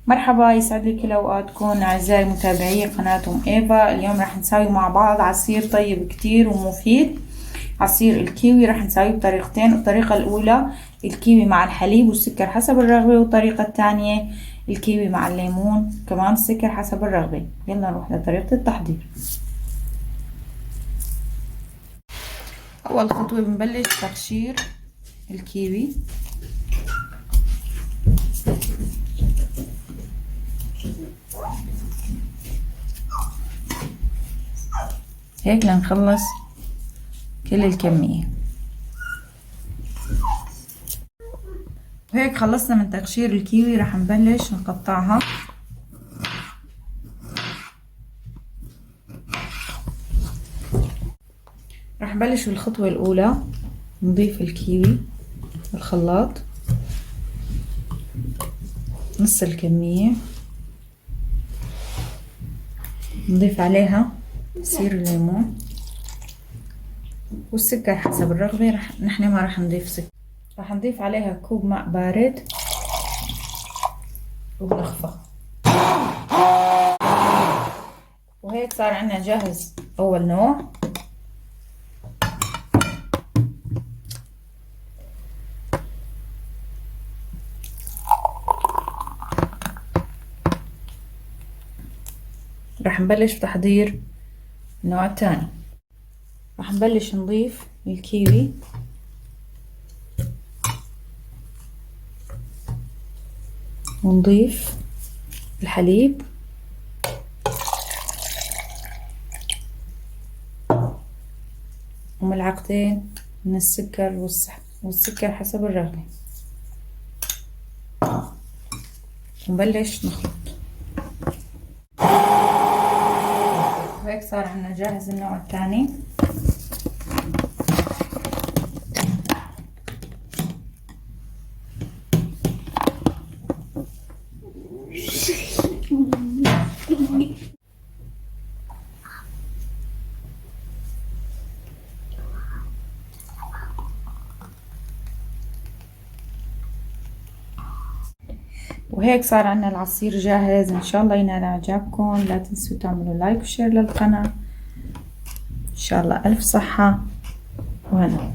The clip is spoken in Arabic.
مرحبا، يسعد لي كل اوقاتكم اعزائي متابعي قناة ايفا. اليوم راح نساوي مع بعض عصير طيب كتير ومفيد. عصير الكيوي راح نساويه بطريقتين. الطريقة الاولى الكيوي مع الحليب والسكر حسب الرغبة، والطريقة الثانية الكيوي مع الليمون كمان السكر حسب الرغبة. يلا نروح لطريقة التحضير. اول خطوة بنبلش تقشير الكيوي. هيك لنخلص كل الكمية. وهيك خلصنا من تقشير الكيوي. راح نبلش نقطعها. راح نبلش بالخطوة الأولى، نضيف الكيوي بالخلاط نص الكمية، نضيف عليها عصير الليمون والسكر حسب الرغبة. نحن ما راح نضيف سكر. راح نضيف عليها كوب ماء بارد وبنخفق. وهيك صار عنا جاهز أول نوع. راح نبلش بتحضير النوع الثاني. راح نبلش نضيف الكيوي ونضيف الحليب وملعقتين من السكر والسكر حسب الرغبة، ونبلش نخلط. وهيك صار عنا جاهز النوع الثاني. وهيك صار عنا العصير جاهز. ان شاء الله ينال اعجابكم. لا تنسوا تعملوا لايك وشير للقناة. ان شاء الله الف صحة وهنا.